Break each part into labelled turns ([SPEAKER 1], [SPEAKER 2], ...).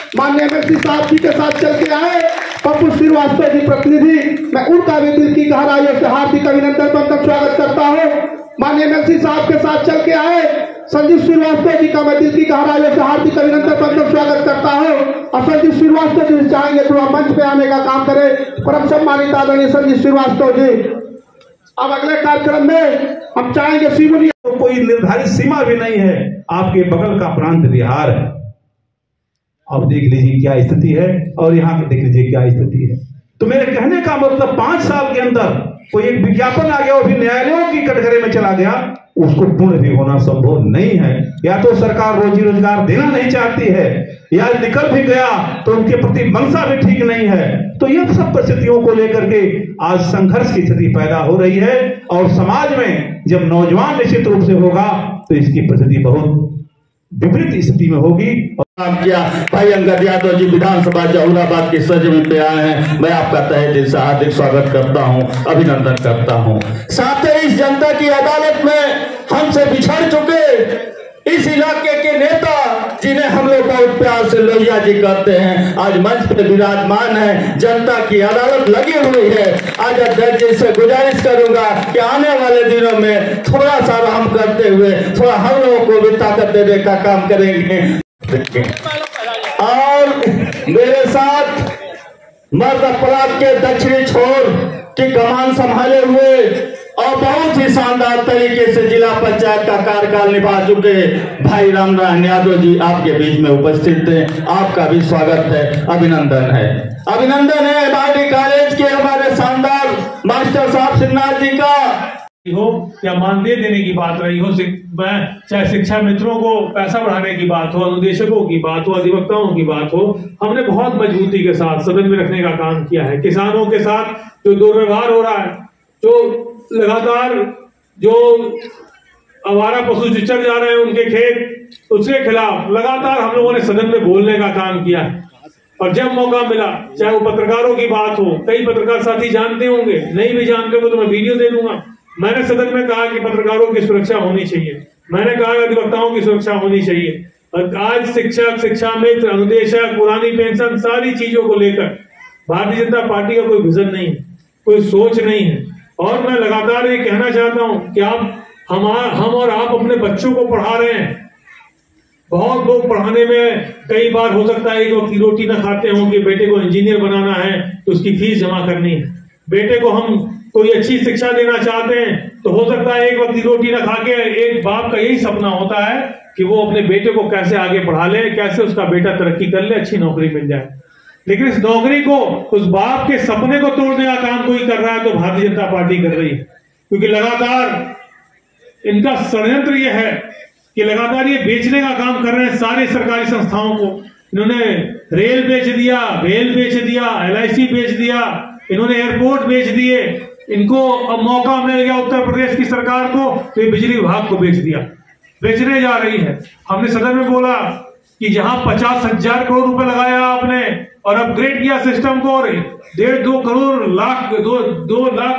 [SPEAKER 1] माननीय एमएलसी साहब जी के साथ चल के आए पप्पू श्रीवास्तव जी प्रतिनिधि, मैं उनका भी दिल की गहराइयों से हार्दिक अभिनंदन बंधक स्वागत करता हूँ। माननीय एमएलसी साहब के साथ चल के आए संजीव श्रीवास्तव जी का मैं दिल की गहराइयों से हार्दिक अभिनंदन बंधक स्वागत करता हूँ। और संजीव श्रीवास्तव जी चाहेंगे थोड़ा मंच पे आने का काम करें, परम सम्मानित आदरणीय संजीव श्रीवास्तव जी। अब अगले कार्यक्रम में हम चाहेंगे सिमोनी,
[SPEAKER 2] तो कोई निर्धारित सीमा भी नहीं है, आपके बगल का प्रांत बिहार है। अब देख लीजिए क्या स्थिति है और यहाँ के देख लीजिए क्या स्थिति है। तो मेरे कहने का मतलब 5 साल के अंदर कोई एक विज्ञापन आ गया और भी न्यायालयों की कटघरे में चला गया, उसको पूर्ण भी होना संभव नहीं है। या तो सरकार रोजी रोजगार देना नहीं चाहती है, या निकल भी गया तो उनके प्रति मंशा भी ठीक नहीं है। तो ये सब परिस्थितियों को लेकर के आज संघर्ष की स्थिति पैदा हो रही है और समाज में जब नौजवान निश्चित रूप से होगा तो इसकी परिस्थिति बहुत विपरीत स्थिति में होगी।
[SPEAKER 3] किया भाई अंगद यादव जी विधानसभा जहुराबाद के सज में पे आए हैं, मैं आपका तहे दिल से हार्दिक स्वागत करता हूं, अभिनंदन करता हूं। साथ ही इस जनता की अदालत में हमसे बिछड़ चुके इस इलाके के नेता जिन्हें हम लोग बहुत प्यार से लोहिया जी कहते हैं, आज मंच पे विराजमान है। जनता की अदालत लगी हुई है। आज अध्यक्ष जी से गुजारिश करूंगा कि आने वाले दिनों में थोड़ा सा आराम करते हुए थोड़ा हम लोगों को भी ताकत देने का काम करेंगे। और मेरे साथ मर्द अपराध के दक्षिणी छोर की कमान संभाले हुए और बहुत ही शानदार तरीके से जिला पंचायत का कार्यकाल निभा चुके भाई रामनारायण यादव जी आपके बीच में उपस्थित हैं। आपका भी स्वागत है, अभिनंदन है। अभिनंदन है बाडी कॉलेज के हमारे शानदार मास्टर साहब सिन्हा जी का
[SPEAKER 4] हो या मानदेय देने की बात रही हो, चाहे शिक्षा मित्रों को पैसा बढ़ाने की बात हो, अनुदेशकों की बात हो, अधिवक्ताओं की बात हो, हमने बहुत मजबूती के साथ सदन में रखने का काम किया है। किसानों के साथ जो दुर्व्यवहार हो रहा है, जो लगातार जो आवारा पशु चर जा रहे हैं उनके खेत, उसके खिलाफ लगातार हम लोगों ने सदन में बोलने का काम किया है। और जब मौका मिला, चाहे वो पत्रकारों की बात हो, कई पत्रकार साथी जानते होंगे, नहीं भी जानते हो तो मैं वीडियो दे दूंगा। मैंने सदन में कहा कि पत्रकारों की सुरक्षा होनी चाहिए, मैंने कहा अधिवक्ताओं की सुरक्षा होनी चाहिए। और आज शिक्षक, शिक्षा मित्र, अनुदेशक, पुरानी पेंशन, सारी चीजों को लेकर भारतीय जनता पार्टी का कोई विजन नहीं है, कोई सोच नहीं है। और मैं लगातार ये कहना चाहता हूं कि हम और आप अपने बच्चों को पढ़ा रहे हैं। बहुत लोग पढ़ाने में कई बार हो सकता है कि रोटी ना खाते हों कि बेटे को इंजीनियर बनाना है तो उसकी फीस जमा करनी है, बेटे को हम कोई अच्छी शिक्षा देना चाहते हैं तो हो सकता है एक वक्त की रोटी ना खा के एक बाप का यही सपना होता है कि वो अपने बेटे को कैसे आगे बढ़ा ले, कैसे उसका बेटा तरक्की कर ले, अच्छी नौकरी मिल जाए। लेकिन इस नौकरी को, उस बाप के सपने को तोड़ने का काम कोई कर रहा है तो भारतीय जनता पार्टी कर रही है। क्योंकि लगातार इनका षड्यंत्र यह है कि लगातार ये बेचने का काम कर रहे हैं सारी सरकारी संस्थाओं को। इन्होंने रेल बेच दिया, भेल बेच दिया, LIC बेच दिया, इन्होंने एयरपोर्ट बेच दिए। इनको अब मौका मिल गया उत्तर प्रदेश की सरकार को तो ये बिजली विभाग को बेच दिया, बेचने जा रही है। हमने सदन में बोला कि जहां 50,000 करोड़ रुपए लगाया आपने और अपग्रेड किया सिस्टम को, और 2 लाख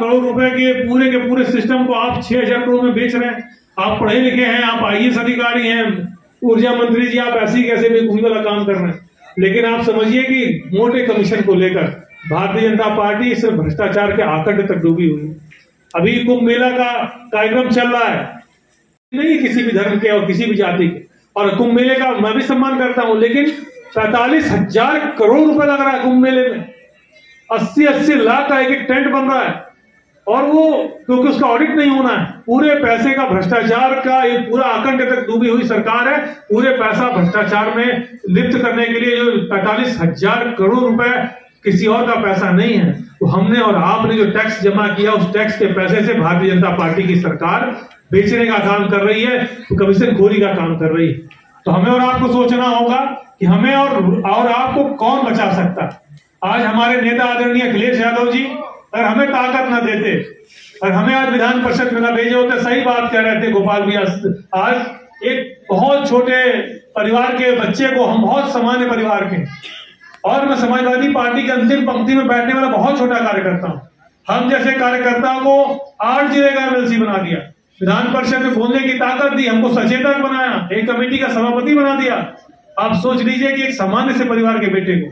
[SPEAKER 4] करोड़ रुपए के पूरे सिस्टम को आप 6,000 करोड़ में बेच रहे हैं। आप पढ़े लिखे हैं, आप IAS अधिकारी हैं, ऊर्जा मंत्री जी, आप ऐसे कैसे बेवकूफी वाला काम कर रहे हैं। लेकिन आप समझिए कि मोटे कमीशन को लेकर भारतीय जनता पार्टी सिर्फ भ्रष्टाचार के आकड़ तक डूबी हुई है। अभी कुंभ मेला का कार्यक्रम चल रहा है, नहीं किसी भी धर्म के और किसी भी जाति के, और कुंभ मेले का मैं भी सम्मान करता हूं, लेकिन 45,000 करोड़ रुपए लग रहा है कुंभ मेले में। 80 लाख का एक टेंट बन रहा है, और वो क्योंकि उसका ऑडिट नहीं होना है। पूरे पैसे का भ्रष्टाचार का एक पूरा आकंठ तक डूबी हुई सरकार है। पूरे पैसा भ्रष्टाचार में लिप्त करने के लिए जो 45,000 करोड़ रुपए किसी और का पैसा नहीं है, तो हमने और आपने जो टैक्स जमा किया उस टैक्स के पैसे से भारतीय जनता पार्टी की सरकार बेचने का काम कर रही है, तो कमीशन खोरी का काम कर रही है। तो हमें और आपको सोचना होगा कि हमें और आपको कौन बचा सकता है। आज हमारे नेता आदरणीय अखिलेश यादव जी अगर हमें ताकत न देते और हमें आज विधान परिषद में न भेजे होते, सही बात कह रहे थे गोपाल भी, आज एक बहुत छोटे परिवार के बच्चे को, हम बहुत सामान्य परिवार के, और मैं समाजवादी पार्टी की अंतिम पंक्ति में बैठने वाला बहुत छोटा कार्यकर्ता हूं, हम जैसे कार्यकर्ताओं को 8 जिले का MLC बना दिया, विधान परिषद में बोलने की ताकत दी, हमको सचेतक बनाया, एक कमेटी का सभापति बना दिया। आप सोच लीजिए कि एक सामान्य से परिवार के बेटे को,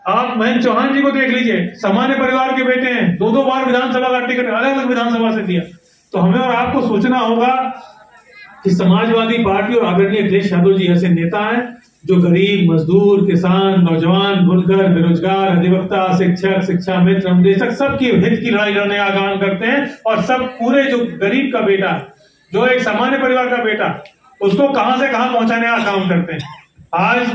[SPEAKER 4] आप महेंद्र चौहान जी को देख लीजिए, सामान्य परिवार के बेटे हैं, 2-2 बार विधानसभा का टिकट अलग अलग विधानसभा से दिया। तो हमें और आपको सोचना होगा कि समाजवादी पार्टी और आदरणीय अखिलेश यादव जी ऐसे नेता हैं जो गरीब, मजदूर, किसान, नौजवान, बुनकर, बेरोजगार, अधिवक्ता, शिक्षक, शिक्षा मित्र, अनुदेशक सबकी हित की लड़ाई लड़ने का काम करते हैं। और सब पूरे जो गरीब का बेटा, जो एक सामान्य परिवार का बेटा, उसको कहां से कहां पहुंचाने का काम करते हैं। आज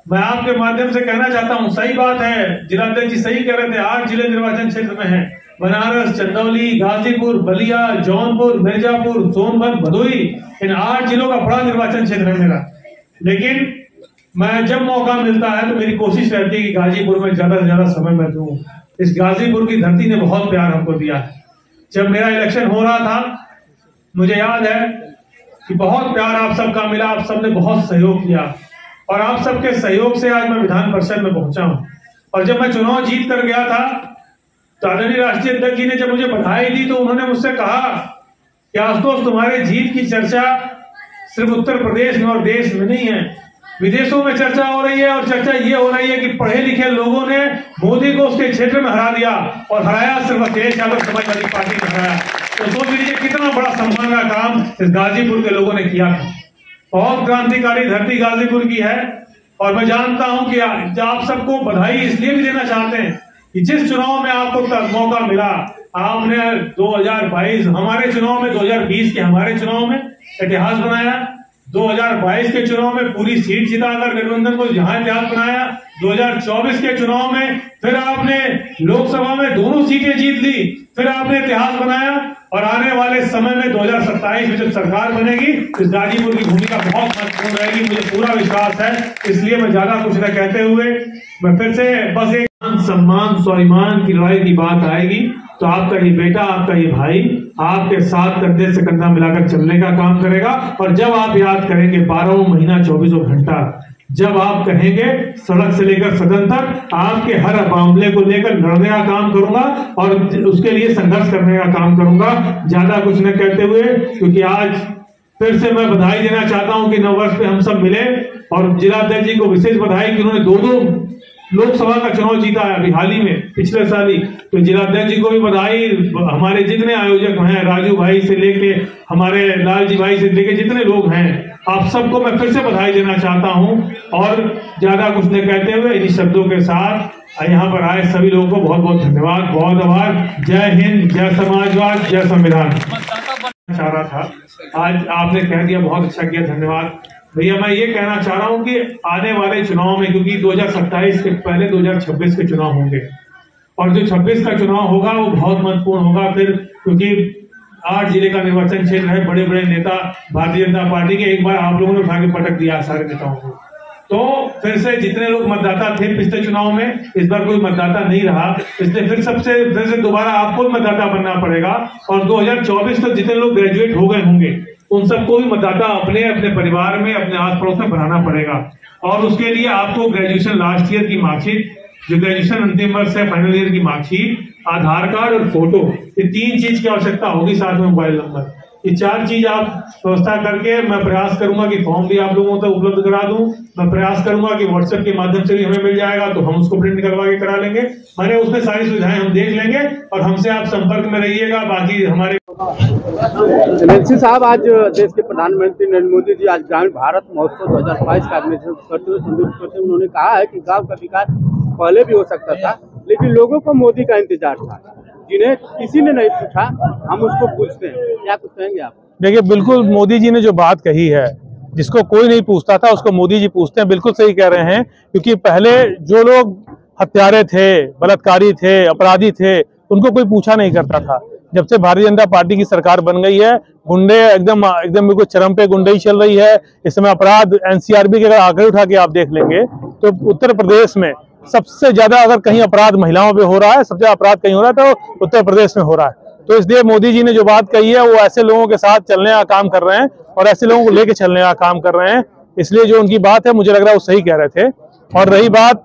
[SPEAKER 4] मैं आपके माध्यम से कहना चाहता हूं, सही बात है, जिलाध्यक्ष जी सही कह रहे थे, 8 जिले निर्वाचन क्षेत्र में है, बनारस, चंदौली, गाजीपुर, बलिया, जौनपुर, मिर्जापुर, सोनभद्र, भदोही, इन 8 जिलों का बड़ा निर्वाचन क्षेत्र है मेरा। लेकिन मैं जब मौका मिलता है तो मेरी कोशिश रहती है कि गाजीपुर में ज्यादा से ज्यादा समय मैं दूं। इस गाजीपुर की धरती ने बहुत प्यार हमको दिया है। जब मेरा इलेक्शन हो रहा था, मुझे याद है कि बहुत प्यार आप सबका मिला, आप सबने बहुत सहयोग किया और आप सबके सहयोग से आज मैं विधान परिषद में पहुंचा हूं। और जब मैं चुनाव जीत कर गया था तो आदरणीय राष्ट्रीय अध्यक्ष जी ने जब मुझे बधाई दी तो उन्होंने मुझसे कहा कि आशुतोष, तुम्हारे जीत की चर्चा सिर्फ उत्तर प्रदेश में और देश में नहीं है, विदेशों में चर्चा हो रही है। और चर्चा ये हो रही है कि पढ़े लिखे लोगों ने मोदी को उसके क्षेत्र में हरा दिया और हराया सिर्फ अखिलेश यादव समाजवादी पार्टी ने हराया। तो सोच लीजिए कितना बड़ा सम्मान का काम इस गाजीपुर के लोगों ने किया था। बहुत क्रांतिकारी धरती गाजीपुर की है। और मैं जानता हूं कि आप सबको बधाई इसलिए भी देना चाहते हैं कि जिस चुनाव में आपको मौका मिला, आपने 2022 हमारे चुनाव में, 2020 के हमारे चुनाव में इतिहास बनाया, 2022 के चुनाव में पूरी सीट जिताकर गठबंधन को जहां इतिहास बनाया, 2024 के चुनाव में फिर आपने लोकसभा में दोनों सीटें जीत ली, फिर आपने इतिहास बनाया। और आने वाले समय में 2027 में जब सरकार बनेगी, इस गाजीपुर की भूमिका बहुत महत्वपूर्ण रहेगी, मुझे पूरा विश्वास है। इसलिए मैं ज्यादा कुछ न कहते हुए मैं फिर से बस एक सम्मान स्वाभिमान की लड़ाई की बात आएगी तो आपका ये बेटा, आपका ये भाई आपके साथ कंधे से कंधा मिलाकर चलने का काम करेगा। और जब आप याद करेंगे 12वां महीना 24 घंटा, जब आप कहेंगे सड़क से लेकर सदन तक, आपके हर मामले को लेकर लड़ने का काम करूंगा और उसके लिए संघर्ष करने का काम करूंगा। ज्यादा कुछ न कहते हुए, क्योंकि आज फिर से मैं बधाई देना चाहता हूं कि नववर्ष पे हम सब मिले और जिलाध्यक्ष जी को विशेष बधाई कि उन्होंने 2-2 लोकसभा का चुनाव जीता है अभी हाल ही में, पिछले साल ही। तो जिलाध्यक्ष जी को भी बधाई, हमारे जितने आयोजक हैं, राजू भाई से लेके हमारे लालजी भाई से लेके जितने लोग हैं, आप सबको मैं फिर से बधाई देना चाहता हूं। और ज्यादा कुछ नहीं कहते हुए इन्हीं शब्दों के साथ यहाँ पर आए सभी लोगों को बहुत बहुत धन्यवाद, बहुत आभार। जय हिंद, जय समाजवाद, जय संविधान। चाह रहा था, आज आपने कह दिया, बहुत अच्छा किया, धन्यवाद भैया। मैं ये कहना चाह रहा हूं कि आने वाले चुनाव में, क्योंकि 2027 के पहले 2026 के चुनाव होंगे और जो 26 का चुनाव होगा वो बहुत महत्वपूर्ण होगा फिर, क्योंकि 8 जिले का निर्वाचन क्षेत्र है, बड़े बड़े नेता भारतीय जनता पार्टी के एक बार आप लोगों ने उठा के पटक दिया सारे नेताओं को। तो फिर से जितने लोग मतदाता थे पिछले चुनाव में, इस बार कोई मतदाता नहीं रहा, इसलिए फिर से दोबारा आपको भी मतदाता बनना पड़ेगा। और 2024 तक जितने लोग ग्रेजुएट हो गए होंगे उन सबको भी मतदाता अपने अपने परिवार में, अपने आस पड़ोस में बनाना पड़ेगा। और उसके लिए आपको ग्रेजुएशन लास्ट ईयर की मार्कशीट, जो ग्रेजुएशन अंतिम वर्ष है, फाइनल ईयर की मार्कशीट, आधार कार्ड और फोटो, ये 3 चीज की आवश्यकता होगी, साथ में मोबाइल नंबर। ये 4 चीज आप व्यवस्था करके, मैं प्रयास करूंगा कि फॉर्म भी आप लोगों तक उपलब्ध करा दूं। मैं प्रयास करूंगा कि व्हाट्सएप के माध्यम से भी हमें मिल जाएगा तो हम उसको प्रिंट करवा के करा लेंगे। मैंने उसमें सारी सुविधाएं हम देख लेंगे और हमसे आप संपर्क में रहिएगा। बाकी हमारे
[SPEAKER 5] एमएलसी साहब, आज देश के प्रधानमंत्री नरेंद्र मोदी जी आज ग्रामीण भारत महोत्सव 2022 का आयोजन करते हुए संयुक्त करते उन्होंने कहा है कि गांव का विकास पहले भी हो सकता था, लेकिन लोगों को मोदी का इंतजार था, जिन्हें किसी ने नहीं पूछा, हम उसको पूछते हैं। क्या कुछ कहेंगे आप?
[SPEAKER 6] देखिए, बिल्कुल मोदी जी ने जो बात कही है, जिसको कोई नहीं पूछता था उसको मोदी जी पूछते हैं, बिल्कुल सही कह रहे हैं। क्योंकि पहले जो लोग हत्यारे थे, बलात्कारी थे, अपराधी थे, उनको कोई पूछा नहीं करता था। जब से भारतीय जनता पार्टी की सरकार बन गई है, गुंडे एकदम बिल्कुल चरम पे गुंडई चल रही है। इस समय अपराध एनसीआरबी के अगर आंकड़े उठा के आप देख लेंगे तो उत्तर प्रदेश में सबसे ज्यादा, अगर कहीं अपराध महिलाओं पे हो रहा है, सबसे ज्यादा अपराध कहीं हो रहा है तो उत्तर प्रदेश में हो रहा है। तो इसलिए मोदी जी ने जो बात कही है वो ऐसे लोगों के साथ चलने का काम कर रहे हैं और ऐसे लोगों को लेके चलने का काम कर रहे हैं। इसलिए जो उनकी बात है, मुझे लग रहा है वो सही कह रहे थे। और रही बात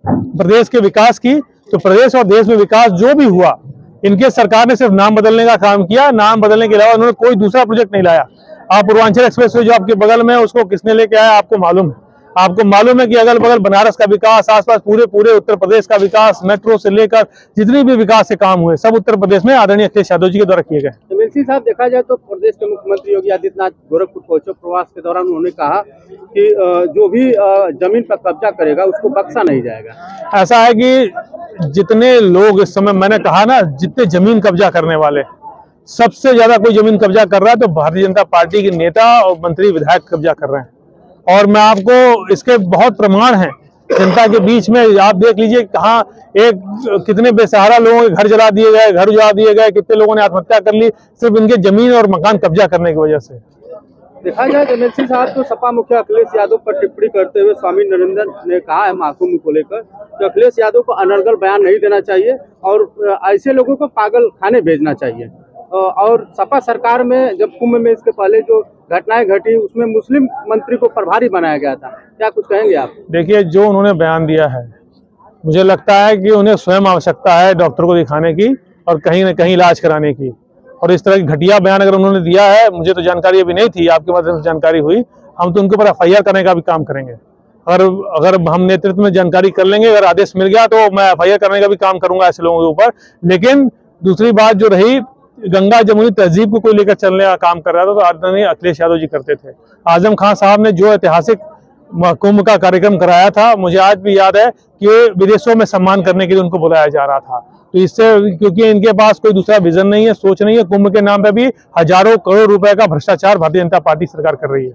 [SPEAKER 6] प्रदेश के विकास की, तो प्रदेश और देश में विकास जो भी हुआ, इनके सरकार ने सिर्फ नाम बदलने का काम किया। नाम बदलने के अलावा उन्होंने कोई दूसरा प्रोजेक्ट नहीं लाया। आप पूर्वांचल एक्सप्रेस वे जो आपके बगल में है, उसको किसने लेके आया आपको मालूम है। आपको मालूम है कि अगल बगल बनारस का विकास, आसपास पूरे उत्तर प्रदेश का विकास, मेट्रो से लेकर जितनी भी विकास के काम हुए सब उत्तर प्रदेश में आदरणीय अखिलेश यादव जी के द्वारा किए गए।
[SPEAKER 5] एमएलसी साहब, देखा जाए तो प्रदेश के मुख्यमंत्री योगी आदित्यनाथ गोरखपुर पहुंचे, प्रवास के दौरान उन्होंने कहा कि जो भी जमीन पर कब्जा करेगा उसको बख्शा नहीं जाएगा।
[SPEAKER 6] ऐसा है कि जितने लोग इस समय, मैंने कहा ना, जितने जमीन कब्जा करने वाले, सबसे ज्यादा कोई जमीन कब्जा कर रहा है तो भारतीय जनता पार्टी के नेता और मंत्री विधायक कब्जा कर रहे हैं। और मैं आपको इसके बहुत प्रमाण हैं जनता के बीच में। आप देख लीजिए कहाँ कितने बेसहारा लोगों के घर जला दिए गए, घर उजाड़ दिए गए, कितने लोगों ने आत्महत्या कर ली सिर्फ इनके जमीन और मकान कब्जा करने की वजह से।
[SPEAKER 5] देखा जाए एमएलसी साहब तो सपा मुखिया अखिलेश यादव पर टिप्पणी करते हुए स्वामी नरेंद्र ने कहा है महाकुंभ को लेकर कि अखिलेश यादव को अनर्गल बयान नहीं देना चाहिए और ऐसे लोगों को पागल खाने भेजना चाहिए। और सपा सरकार में जब कुंभ में इसके पहले जो घटनाएं घटी उसमें मुस्लिम मंत्री को प्रभारी बनाया गया था, क्या कुछ कहेंगे आप?
[SPEAKER 6] देखिए, जो उन्होंने बयान दिया है, मुझे लगता है कि उन्हें स्वयं आवश्यकता है डॉक्टर को दिखाने की और कहीं न कहीं इलाज कराने की। और इस तरह की घटिया बयान अगर उन्होंने दिया है, मुझे तो जानकारी अभी नहीं थी, आपके माध्यम से जानकारी हुई, हम तो उनके ऊपर FIR करने का भी काम करेंगे। अगर हम नेतृत्व में जानकारी कर लेंगे, अगर आदेश मिल गया तो मैं FIR करने का भी काम करूंगा ऐसे लोगों के ऊपर। लेकिन दूसरी बात जो रही, गंगा जमुनी तहजीब को कोई लेकर चलने का काम कर रहा था तो आदरणीय अखिलेश यादव जी करते थे। आजम खान साहब ने जो ऐतिहासिक कुंभ का कार्यक्रम कराया था, मुझे आज भी याद है कि विदेशों में सम्मान करने के लिए उनको बुलाया जा रहा था। तो इससे, क्योंकि इनके पास कोई दूसरा विजन नहीं है, सोच नहीं है, कुंभ के नाम पे भी हजारों करोड़ रुपए का भ्रष्टाचार भारतीय जनता पार्टी सरकार कर रही है।